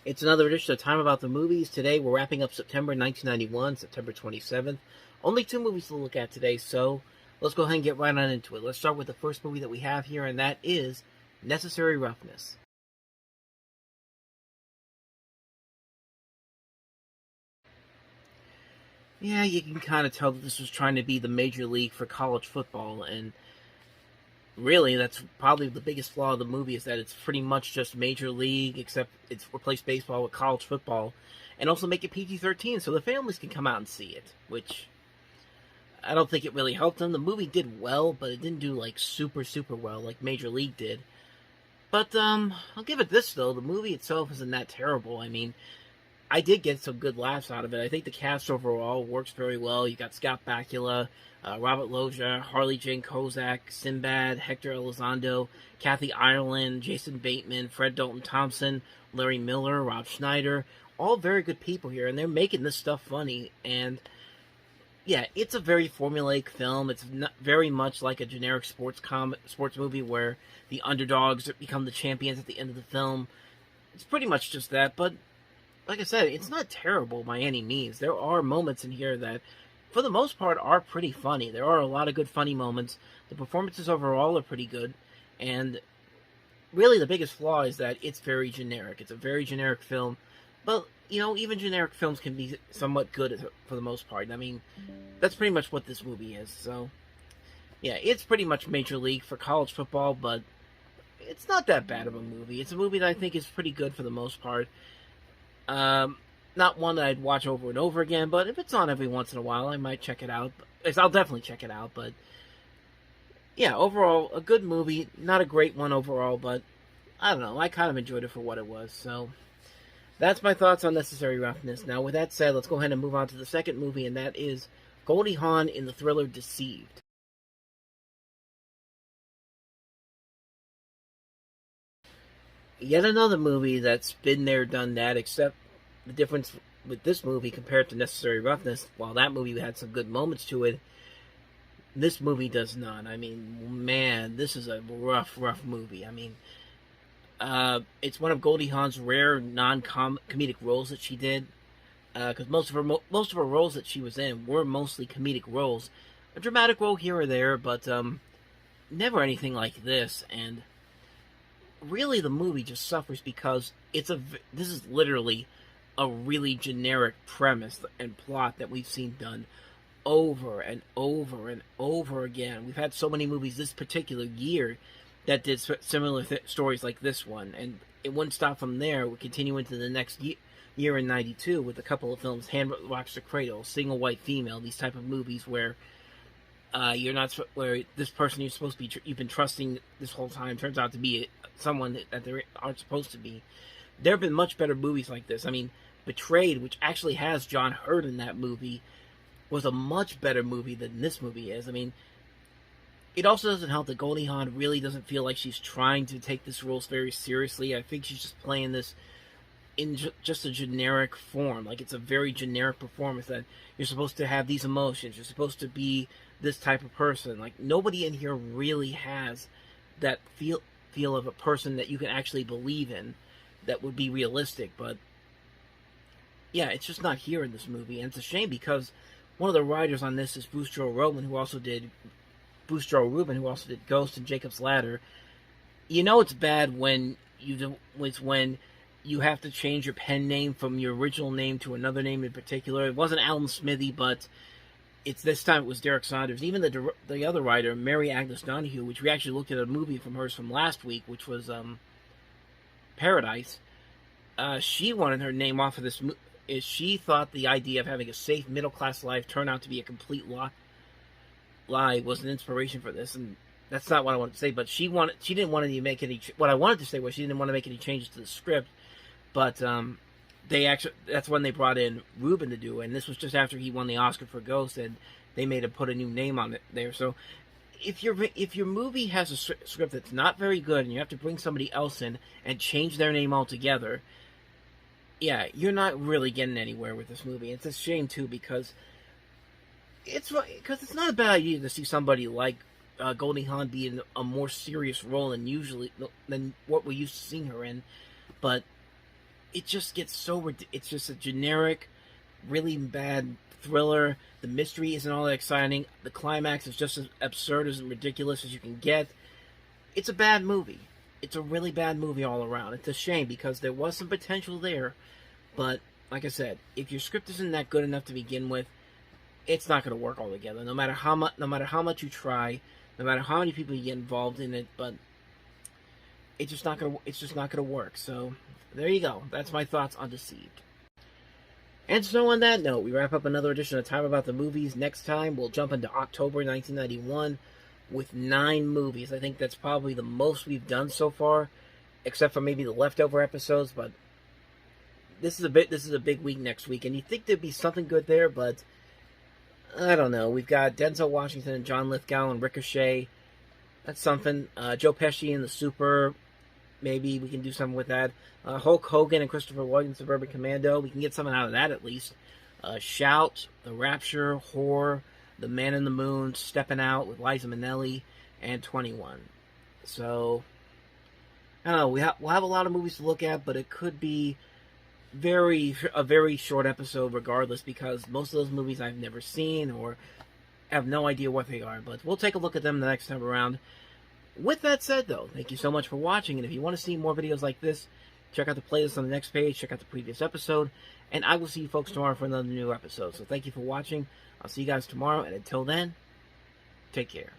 It's another edition of Time About the Movies. Today we're wrapping up September 1991, September 27th. Only two movies to look at today, so let's go ahead and get right on into it. Let's start with the first movie that we have here, and that is Necessary Roughness. Yeah, you can kind of tell that this was trying to be the major league for college football, and really, that's probably the biggest flaw of the movie is that it's pretty much just major league, except it's replaced baseball with college football, and also make it PG-13 so the families can come out and see it, which I don't think it really helped them. The movie did well, but it didn't do like super well like Major League did. But I'll give it this though, the movie itself isn't that terrible. I mean, I did get some good laughs out of it. I think the cast overall works very well. You got Scott Bakula, Robert Loggia, Harley Jane Kozak, Sinbad, Hector Elizondo, Kathy Ireland, Jason Bateman, Fred Dalton Thompson, Larry Miller, Rob Schneider. All very good people here, and they're making this stuff funny. And yeah, it's a very formulaic film. It's not very much like a generic sports movie where the underdogs become the champions at the end of the film. It's pretty much just that, but like I said, it's not terrible by any means. There are moments in here that, for the most part, are pretty funny. There are a lot of good funny moments. The performances overall are pretty good, and really the biggest flaw is that it's very generic. It's a very generic film, but, you know, even generic films can be somewhat good for the most part. I mean, that's pretty much what this movie is, so yeah, it's pretty much Major League for college football, but it's not that bad of a movie. It's a movie that I think is pretty good for the most part. Not one that I'd watch over and over again, but if it's on every once in a while, I might check it out. I'll definitely check it out, but yeah, overall, a good movie. Not a great one overall, but I don't know. I kind of enjoyed it for what it was, so that's my thoughts on Necessary Roughness. Now, with that said, let's go ahead and move on to the second movie, and that is Goldie Hawn in the thriller Deceived. Yet another movie that's been there, done that, except the difference with this movie compared to Necessary Roughness, while that movie had some good moments to it, this movie does not. I mean, man, this is a rough movie. I mean, it's one of Goldie Hawn's rare non-comedic roles that she did, because most of her roles that she was in were mostly comedic roles, a dramatic role here or there, but never anything like this. And really, the movie just suffers because this is literally a really generic premise and plot that we've seen done over and over again. We've had so many movies this particular year that did similar stories like this one, and it wouldn't stop from there. We continue into the next year in '92 with a couple of films: Hand Rocks the Cradle, Single White Female, these type of movies where where this person you've been trusting this whole time turns out to be someone that they aren't supposed to be. There have been much better movies like this. I mean, Betrayed, which actually has John Hurt in that movie, was a much better movie than this movie is. I mean, it also doesn't help that Goldie Hawn really doesn't feel like she's trying to take this role very seriously. I think she's just playing this in just a generic form. Like, it's a very generic performance that you're supposed to have these emotions. You're supposed to be this type of person. Like, nobody in here really has that feel of a person that you can actually believe in that would be realistic. But yeah, it's just not here in this movie, and it's a shame because one of the writers on this is Bruce Joe Rubin, who also did Ghost and Jacob's Ladder. You know it's bad when you have to change your pen name from your original name to another name in particular. It wasn't Alan Smithy, but this time it was Derek Saunders. Even the other writer, Mary Agnes Donahue, which we actually looked at a movie from hers from last week, which was Paradise. She wanted her name off of this. She thought the idea of having a safe middle-class life turned out to be a complete lie was an inspiration for this, and that's not what I wanted to say. But she didn't want to make any. What I wanted to say was she didn't want to make any changes to the script, but that's when they brought in Rubin to do it, and this was just after he won the Oscar for Ghost, and they made him put a new name on it there. So if your movie has a script that's not very good, and you have to bring somebody else in and change their name altogether, yeah, you're not really getting anywhere with this movie. It's a shame too because it's not a bad idea to see somebody like Goldie Hawn be in a more serious role than what we're used to seeing her in, but it just gets so, it's just a generic, really bad thriller. The mystery isn't all that exciting. The climax is just as absurd and ridiculous as you can get. It's a bad movie. It's a really bad movie all around. It's a shame because there was some potential there, but like I said, if your script isn't that good enough to begin with, it's not going to work all together. No matter how much you try, no matter how many people you get involved in it, but it's just not going to work. So there you go. That's my thoughts on Deceived. And so on that note, we wrap up another edition of Time About the Movies. Next time, we'll jump into October 1991 with 9 movies. I think that's probably the most we've done so far, except for maybe the leftover episodes, but this is a big week next week, and you'd think there'd be something good there, but I don't know. We've got Denzel Washington and John Lithgow and Ricochet. That's something. Joe Pesci and the Super. Maybe we can do something with that. Hulk Hogan and Christopher Lloyd in Suburban Commando. We can get something out of that at least. Shout, The Rapture, Horror, The Man in the Moon, Stepping Out with Liza Minnelli, and 21. So, I don't know. We'll have a lot of movies to look at, but it could be a very short episode regardless, because most of those movies I've never seen or have no idea what they are. But we'll take a look at them the next time around. With that said, though, thank you so much for watching, and if you want to see more videos like this, check out the playlist on the next page, check out the previous episode, and I will see you folks tomorrow for another new episode. So thank you for watching. I'll see you guys tomorrow, and until then, take care.